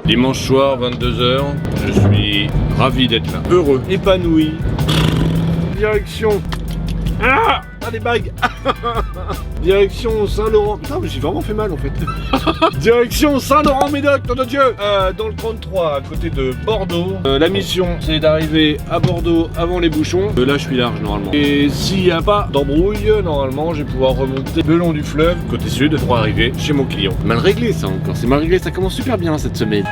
Dimanche soir, 22 h. Je suis ravi d'être là. Heureux, épanoui. Direction. Ah, les bagues. Direction Saint-Laurent. Putain, mais j'ai vraiment fait mal en fait. Direction Saint-Laurent-Médoc, nom de Dieu. Dans le 33, à côté de Bordeaux. La mission, c'est d'arriver à Bordeaux avant les bouchons. Là, je suis large normalement. Et s'il n'y a pas d'embrouille, normalement, je vais pouvoir remonter le long du fleuve, côté sud, pour arriver chez mon client. Mal réglé ça encore. C'est mal réglé, ça commence super bien cette semaine.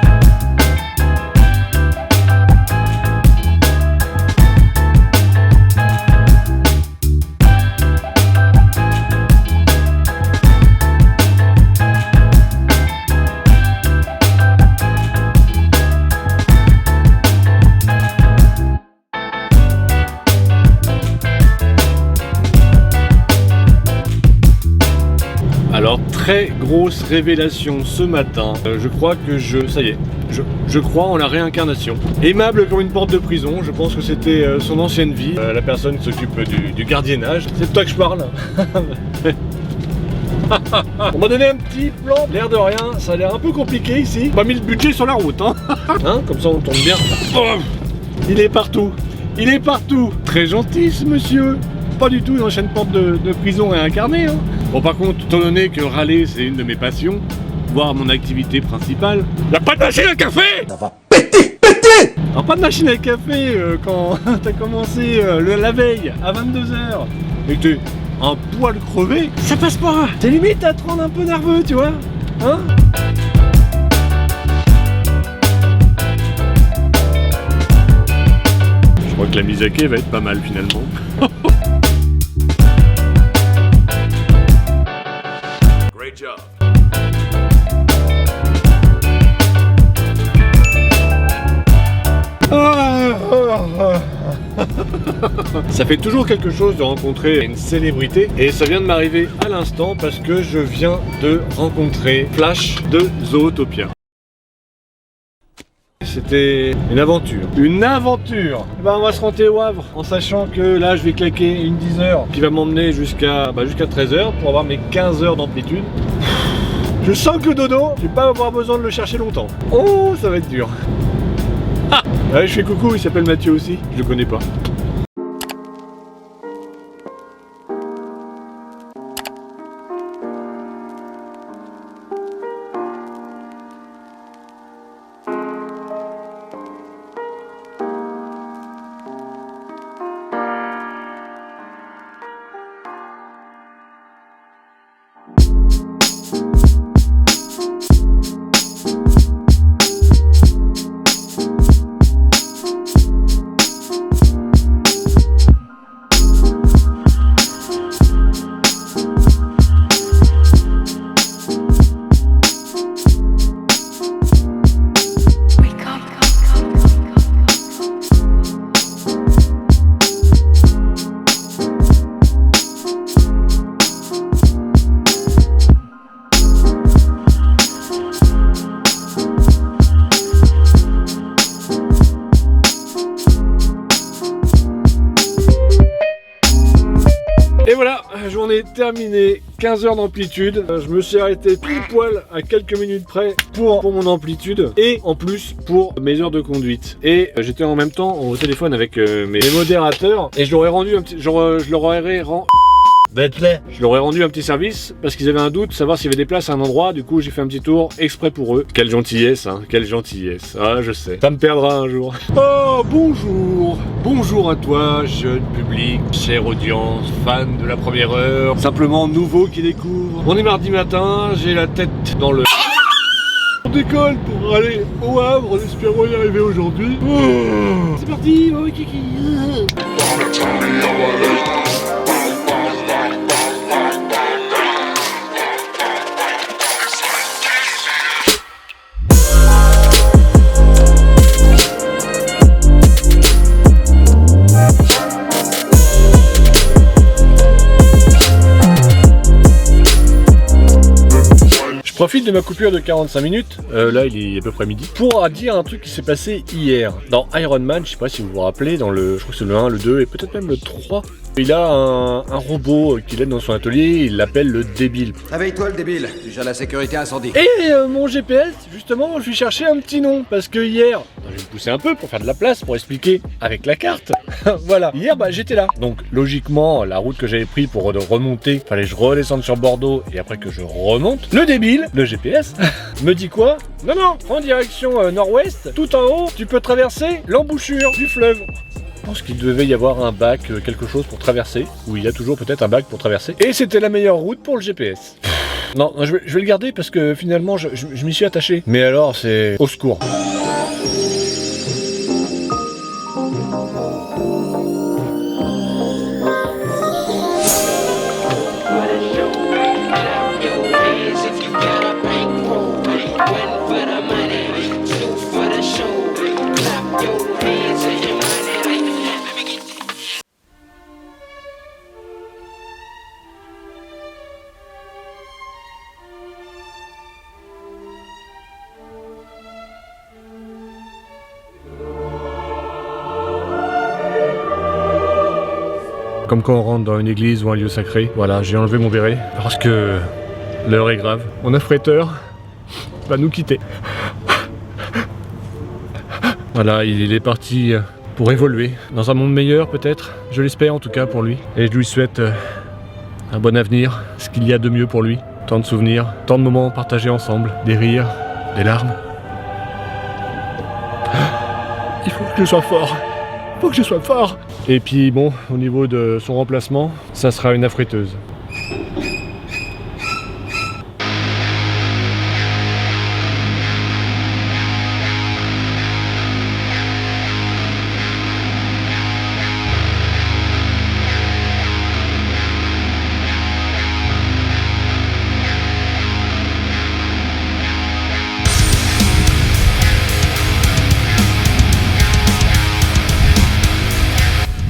Alors, très grosse révélation ce matin. Je crois que ça y est, je crois en la réincarnation. Aimable comme une porte de prison, je pense que c'était son ancienne vie. La personne qui s'occupe du gardiennage. C'est de toi que je parle. On m'a donné un petit plan, l'air de rien, ça a l'air un peu compliqué ici. On m'a mis le budget sur la route, hein. Comme ça on tombe bien. Oh, il est partout, il est partout. Très gentil ce monsieur. Pas du tout une ancienne porte de prison réincarnée, hein. Bon, par contre, étant donné que râler c'est une de mes passions, voire mon activité principale, y'a pas de machine à café. Ça va péter. Alors pas de machine à café quand t'as commencé la veille à 22 h et que t'es un poil crevé, ça passe pas. C'est limite à te rendre un peu nerveux, tu vois, hein. Je crois que la mise à quai va être pas mal finalement. Great job. Ça fait toujours quelque chose de rencontrer une célébrité et ça vient de m'arriver à l'instant parce que je viens de rencontrer Flash de Zootopia. C'était une aventure. Une aventure. On va se renter au Havre en sachant que là je vais claquer une 10 h qui va m'emmener jusqu'à 13 h pour avoir mes 15 heures d'amplitude. Je sens que le dodo, je vais pas avoir besoin de le chercher longtemps. Oh, ça va être dur. Ah ouais, je fais coucou, il s'appelle Mathieu aussi, je le connais pas. Et voilà, journée terminée, 15 heures d'amplitude. Je me suis arrêté pile poil à quelques minutes près pour mon amplitude et en plus pour mes heures de conduite. Et j'étais en même temps au téléphone avec mes modérateurs et je leur ai rendu un petit, je leur aurais rendu un petit service parce qu'ils avaient un doute, savoir s'il y avait des places à un endroit. Du coup j'ai fait un petit tour exprès pour eux. Quelle gentillesse, hein, quelle gentillesse. Ah, je sais, ça me perdra un jour. Oh, bonjour. Bonjour à toi, jeune public, chère audience, fan de la première heure, simplement nouveau qui découvre. On est mardi matin, j'ai la tête dans le... On décolle pour aller au Havre, on espère y arriver aujourd'hui. Oh. C'est parti, oh, kiki. Je profite de ma coupure de 45 minutes, là il est à peu près midi, pour dire un truc qui s'est passé hier. Dans Iron Man, je sais pas si vous vous rappelez, dans le, je crois que c'est le 1, le 2 et peut-être même le 3, Il a un robot qu'il aide dans son atelier, il l'appelle le débile. Réveille-toi le débile, tu gères la sécurité incendie. Et mon GPS, justement, je lui cherchais un petit nom, parce que hier, je vais me pousser un peu pour faire de la place, pour expliquer avec la carte. Voilà, hier j'étais là. Donc logiquement, la route que j'avais prise pour remonter, fallait que je redescende sur Bordeaux et après que je remonte. Le débile, le GPS, me dit quoi? Non, prends direction nord-ouest, tout en haut, tu peux traverser l'embouchure du fleuve. Je pense qu'il devait y avoir un bac, quelque chose pour traverser, ou il y a toujours peut-être un bac pour traverser. Et c'était la meilleure route pour le GPS. Non, je vais le garder parce que finalement je m'y suis attaché. Mais alors c'est au secours. Comme quand on rentre dans une église ou un lieu sacré. Voilà, j'ai enlevé mon béret parce que l'heure est grave. Mon affréteur va nous quitter. Voilà, il est parti pour évoluer dans un monde meilleur peut-être. Je l'espère en tout cas pour lui. Et je lui souhaite un bon avenir, ce qu'il y a de mieux pour lui. Tant de souvenirs, tant de moments partagés ensemble, des rires, des larmes. Il faut que je sois fort. Faut que je sois fort. Et puis bon, au niveau de son remplacement, ça sera une affréteuse.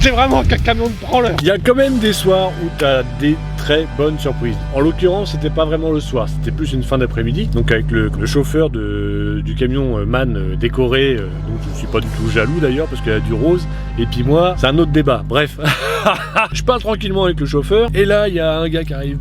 C'est vraiment qu'un camion de branleur. Il y a quand même des soirs où t'as des très bonnes surprises. En l'occurrence, c'était pas vraiment le soir, c'était plus une fin d'après-midi. Donc avec le chauffeur du camion MAN décoré, donc je suis pas du tout jaloux d'ailleurs parce qu'il a du rose. Et puis moi, c'est un autre débat. Bref, je parle tranquillement avec le chauffeur. Et là, il y a un gars qui arrive.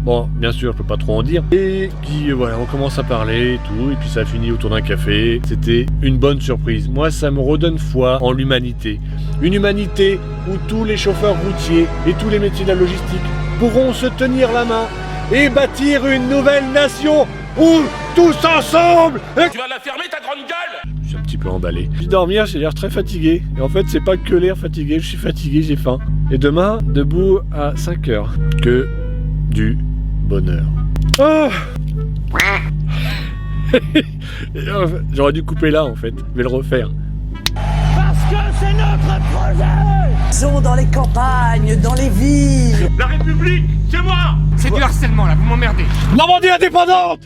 Bon, bien sûr, je peux pas trop en dire. Et qui, voilà, on commence à parler et tout. Et puis ça finit autour d'un café. C'était une bonne surprise. Moi, ça me redonne foi en l'humanité. Une humanité où tous les chauffeurs routiers et tous les métiers de la logistique pourront se tenir la main et bâtir une nouvelle nation où tous ensemble. Tu vas la fermer ta grande gueule! Je suis un petit peu emballé. Puis dormir, j'ai l'air très fatigué. Et en fait, c'est pas que l'air fatigué, je suis fatigué, j'ai faim. Et demain, debout à 5 heures. Que du bonheur. Oh. J'aurais dû couper là en fait, je vais le refaire. Parce que c'est notre projet! Ils sont dans les campagnes, dans les villes. La République, c'est moi! C'est du harcèlement là, vous m'emmerdez! Normandie indépendante!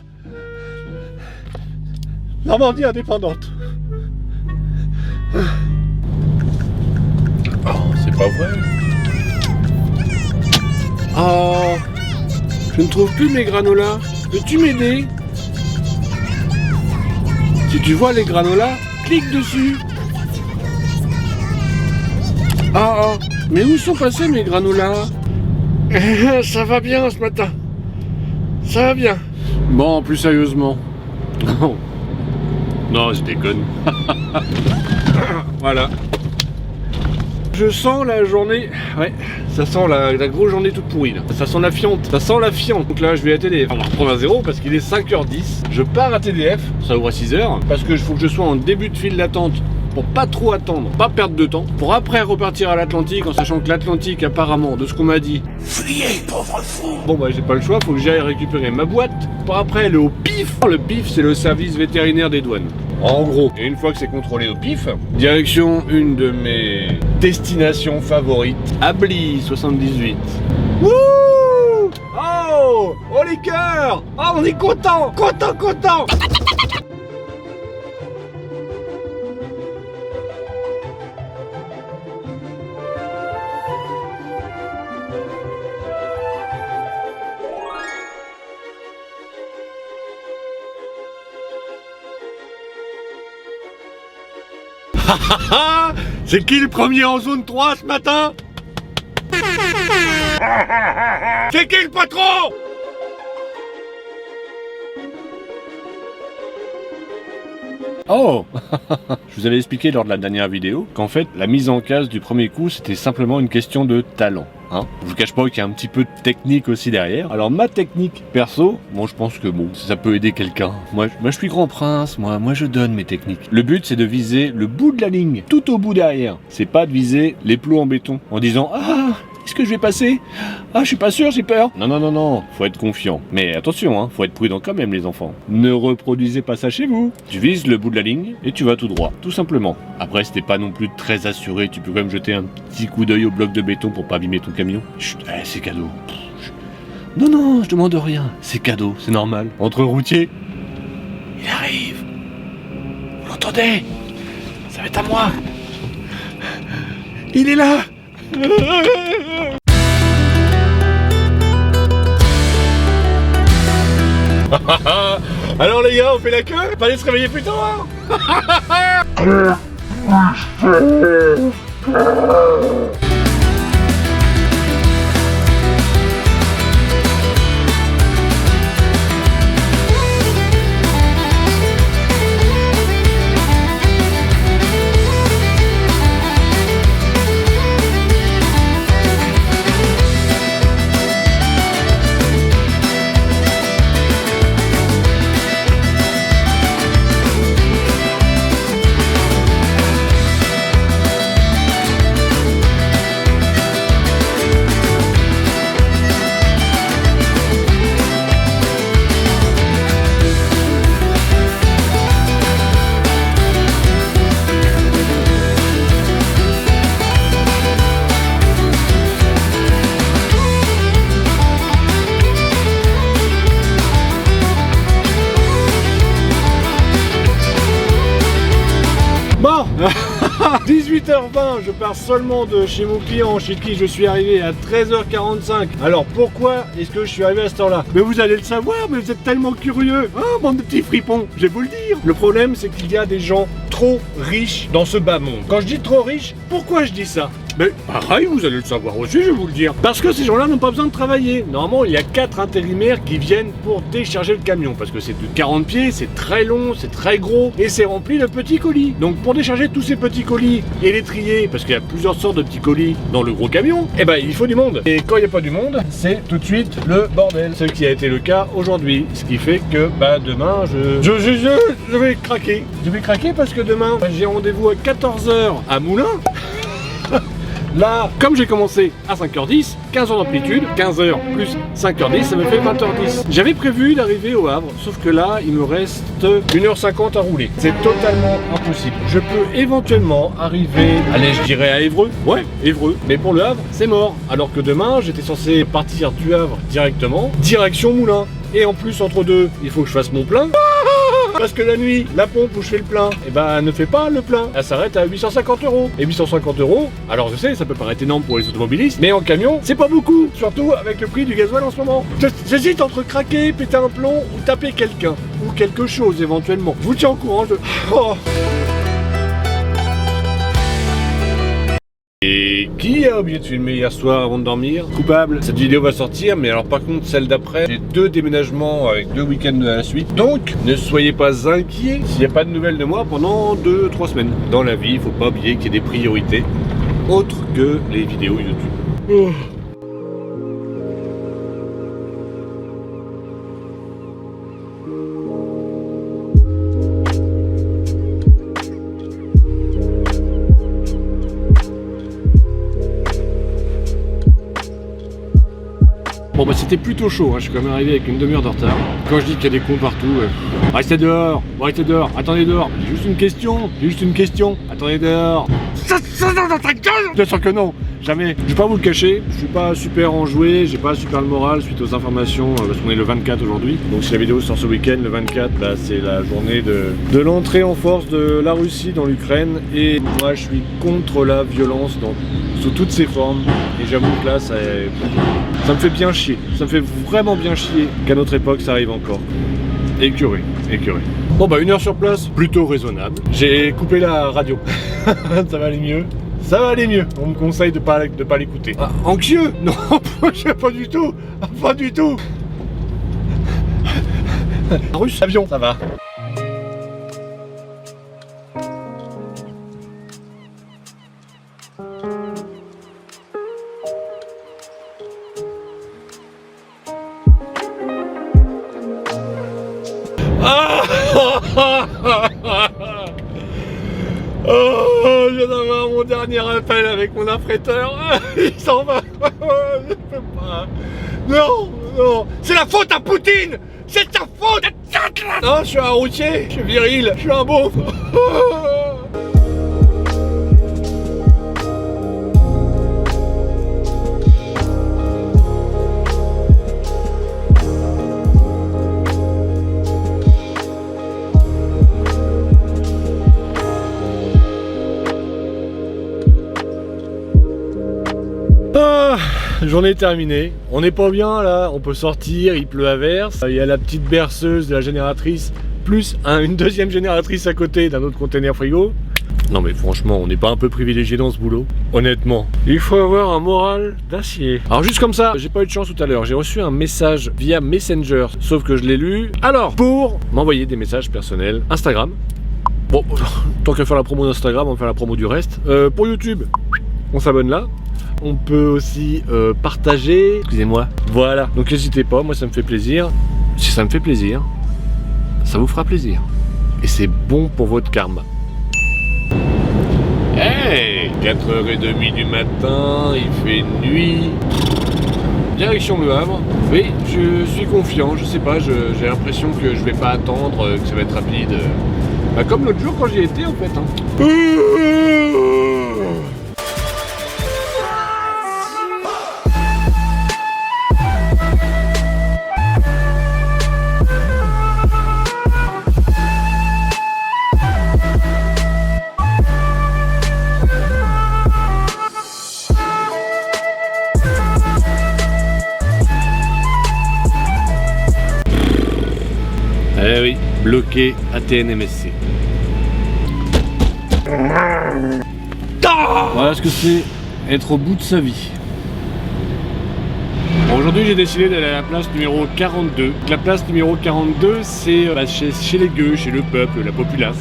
Normandie indépendante! Oh, c'est pas vrai! Oh! Je ne trouve plus mes granolas. Peux-tu m'aider? Si tu vois les granolas, clique dessus. Ah, mais où sont passés mes granolas? Ça va bien ce matin. Ça va bien. Bon, plus sérieusement. Non, je déconne. Voilà. Je sens la journée... Ouais, ça sent la grosse journée toute pourrie là. Ça sent la fiente. Ça sent la fiente. Donc là, je vais à TDF. On va reprendre à zéro parce qu'il est 5h10. Je pars à TDF. Ça ouvre à 6h. Parce que il faut que je sois en début de file d'attente. Pour pas trop attendre, pas perdre de temps, pour après repartir à l'Atlantique en sachant que l'Atlantique apparemment, de ce qu'on m'a dit, Fuyez, pauvre fou! bon bah j'ai pas le choix, faut que j'aille récupérer ma boîte, pour après aller au PIF. Le PIF c'est le service vétérinaire des douanes. En gros, et une fois que c'est contrôlé au PIF, direction une de mes destinations favorites, Ably 78. Wouh! Oh! Oh les cœurs! Oh on est content! Content! C'est qui le premier en zone 3 ce matin? C'est qui le patron? Oh. Je vous avais expliqué lors de la dernière vidéo qu'en fait, la mise en case du premier coup, c'était simplement une question de talent. Hein, je vous cache pas qu'il y a un petit peu de technique aussi derrière. Alors ma technique perso, bon je pense que bon, ça peut aider quelqu'un. Moi je suis grand prince, moi je donne mes techniques. Le but c'est de viser le bout de la ligne, tout au bout derrière. C'est pas de viser les plots en béton en disant ah est-ce que je vais passer? Ah je suis pas sûr, j'ai peur. Non, faut être confiant. Mais attention, hein, faut être prudent quand même les enfants. Ne reproduisez pas ça chez vous. Tu vises le bout de la ligne et tu vas tout droit, tout simplement. Après si t'es pas non plus très assuré, tu peux quand même jeter un petit coup d'œil au bloc de béton pour pas abîmer ton camion. Chut, c'est cadeau. Non, je demande rien. C'est cadeau, c'est normal. Entre routiers, il arrive. Vous l'entendez? Ça va être à moi. Il est là. Alors les gars, on fait la queue? Fallait se réveiller plus tôt, hein? Bon 18h20, je pars seulement de chez mon client, chez qui je suis arrivé à 13h45. Alors pourquoi est-ce que je suis arrivé à cette heure-là? Mais vous allez le savoir, mais vous êtes tellement curieux. Hein, bande de petits fripons, je vais vous le dire. Le problème, c'est qu'il y a des gens trop riches dans ce bas monde. Quand je dis trop riches, pourquoi je dis ça? Mais pareil, vous allez le savoir aussi, je vais vous le dire. Parce que ces gens-là n'ont pas besoin de travailler. Normalement, il y a 4 intérimaires qui viennent pour décharger le camion. Parce que c'est de 40 pieds, c'est très long, c'est très gros. Et c'est rempli de petits colis. Donc pour décharger tous ces petits colis et les trier, parce qu'il y a plusieurs sortes de petits colis dans le gros camion, eh ben il faut du monde. Et quand il n'y a pas du monde, c'est tout de suite le bordel. Ce qui a été le cas aujourd'hui. Ce qui fait que bah demain, je vais craquer. Je vais craquer parce que demain, j'ai rendez-vous à 14h à Moulins. Là, comme j'ai commencé à 5h10, 15 heures d'amplitude, 15h plus 5h10, ça me fait 20h10. J'avais prévu d'arriver au Havre, sauf que là, il me reste 1h50 à rouler. C'est totalement impossible. Je peux éventuellement arriver, allez, je dirais à Évreux. Ouais, Évreux. Mais pour le Havre, c'est mort. Alors que demain, j'étais censé partir du Havre directement, direction Moulins. Et en plus, entre deux, il faut que je fasse mon plein. Parce que la nuit, la pompe où je fais le plein, eh ben, ne fait pas le plein. Elle s'arrête à 850 €. Et 850 €, alors je sais, ça peut paraître énorme pour les automobilistes, mais en camion, c'est pas beaucoup. Surtout avec le prix du gasoil en ce moment. J'hésite entre craquer, péter un plomb ou taper quelqu'un. Ou quelque chose éventuellement. Je vous tiens au courant. Oh. Et qui a oublié de filmer hier soir avant de dormir? Coupable. Cette vidéo va sortir, mais alors par contre celle d'après, j'ai 2 déménagements avec 2 week-ends à la suite. Donc ne soyez pas inquiets s'il n'y a pas de nouvelles de moi pendant 2-3 semaines. Dans la vie, il faut pas oublier qu'il y a des priorités autres que les vidéos YouTube. Oh. Bon bah c'était plutôt chaud, hein. Je suis quand même arrivé avec une demi-heure de retard. Quand je dis qu'il y a des cons partout, restez dehors, attendez dehors, j'ai juste une question, attendez dehors. Bien sûr que non, jamais. Je vais pas vous le cacher, je suis pas super enjoué, j'ai pas super le moral suite aux informations, parce qu'on est le 24 aujourd'hui. Donc si la vidéo sort ce week-end, le 24, là c'est la journée de l'entrée en force de la Russie dans l'Ukraine. Et moi je suis contre la violence sous toutes ses formes. Et j'avoue que là ça me fait bien chier, ça me fait vraiment bien chier qu'à notre époque ça arrive encore. Écœuré. Bon bah 1 heure sur place, plutôt raisonnable. J'ai coupé la radio, ça va aller mieux. Ça va aller mieux. On me conseille de pas l'écouter. Ah, anxieux? Non, pas du tout. Pas du tout. Russe, avion, ça va. Oh, je viens d'avoir mon dernier appel avec mon affréteur. Il s'en va. Je peux pas. Non, non. C'est la faute à Poutine. C'est ta faute. Non, je suis un routier. Je suis viril. Je suis un beauf. Journée terminée, on n'est pas bien là, on peut sortir, il pleut à verse, il y a la petite berceuse de la génératrice, plus une deuxième génératrice à côté d'un autre container frigo. Non mais franchement, on n'est pas un peu privilégié dans ce boulot? Honnêtement, il faut avoir un moral d'acier. Alors juste comme ça, j'ai pas eu de chance tout à l'heure, j'ai reçu un message via Messenger, sauf que je l'ai lu. Alors, pour m'envoyer des messages personnels, Instagram. Bon, tant qu'à faire la promo d'Instagram, on va faire la promo du reste. Pour YouTube, on s'abonne là. On peut aussi partager, excusez-moi, voilà, donc n'hésitez pas, moi ça me fait plaisir. Si ça me fait plaisir, ça vous fera plaisir. Et c'est bon pour votre karma. Hey, 4h30 du matin, il fait nuit. Direction Le Havre. Oui, je suis confiant, je sais pas, j'ai l'impression que je vais pas attendre, que ça va être rapide. Bah, comme l'autre jour quand j'y étais en fait. Hein. Eh oui, bloqué ATN-MSC. Voilà ce que c'est être au bout de sa vie. Bon, aujourd'hui j'ai décidé d'aller à la place numéro 42. La place numéro 42 c'est chez les gueux, chez le peuple, la populace.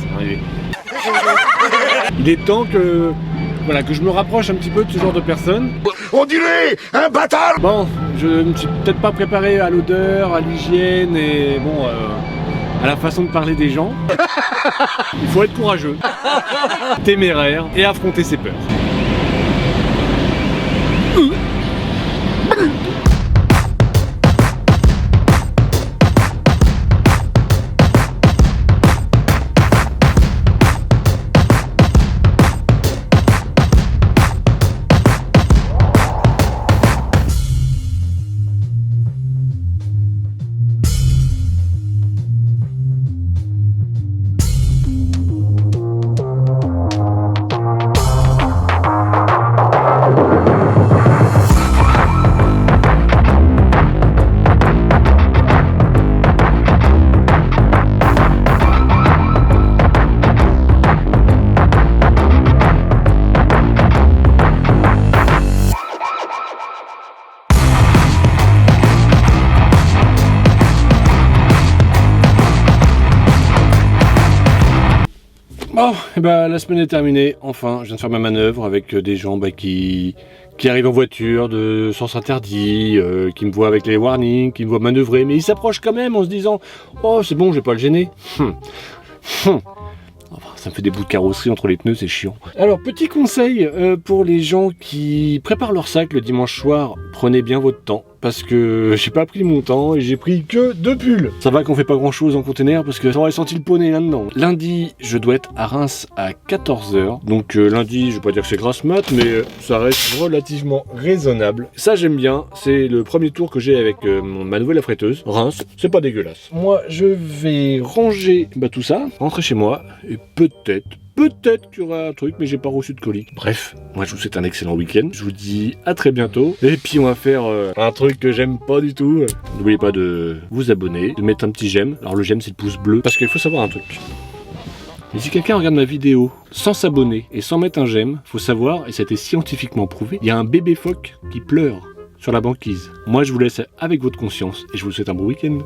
Il est temps que, voilà, que je me rapproche un petit peu de ce genre de personnes. On dirait un bâtard. Bon, je ne me suis peut-être pas préparé à l'odeur, à l'hygiène et bon... à la façon de parler des gens. Il faut être courageux, téméraire et affronter ses peurs. Bon, et bah, la semaine est terminée, enfin, je viens de faire ma manœuvre avec des gens qui arrivent en voiture de sens interdit, qui me voient avec les warnings, qui me voient manœuvrer, mais ils s'approchent quand même en se disant « Oh, c'est bon, je vais pas le gêner. » Ça me fait des bouts de carrosserie entre les pneus, c'est chiant. Alors, petit conseil pour les gens qui préparent leur sac le dimanche soir, prenez bien votre temps. Parce que j'ai pas pris mon temps et j'ai pris que 2 pulls. Ça va qu'on fait pas grand chose en container parce que ça aurait senti le poney là-dedans. Lundi, je dois être à Reims à 14h. Donc lundi, je vais pas dire que c'est grasse mat, mais ça reste relativement raisonnable. Ça, j'aime bien. C'est le premier tour que j'ai avec ma nouvelle affréteuse. Reims, c'est pas dégueulasse. Moi, je vais ranger tout ça, rentrer chez moi et peut-être qu'il y aura un truc, mais j'ai pas reçu de colis. Bref, moi je vous souhaite un excellent week-end. Je vous dis à très bientôt. Et puis on va faire un truc que j'aime pas du tout. N'oubliez pas de vous abonner, de mettre un petit j'aime. Alors le j'aime c'est le pouce bleu, parce qu'il faut savoir un truc. Mais si quelqu'un regarde ma vidéo sans s'abonner et sans mettre un j'aime, faut savoir, et c'était scientifiquement prouvé, il y a un bébé phoque qui pleure sur la banquise. Moi je vous laisse avec votre conscience et je vous souhaite un bon week-end.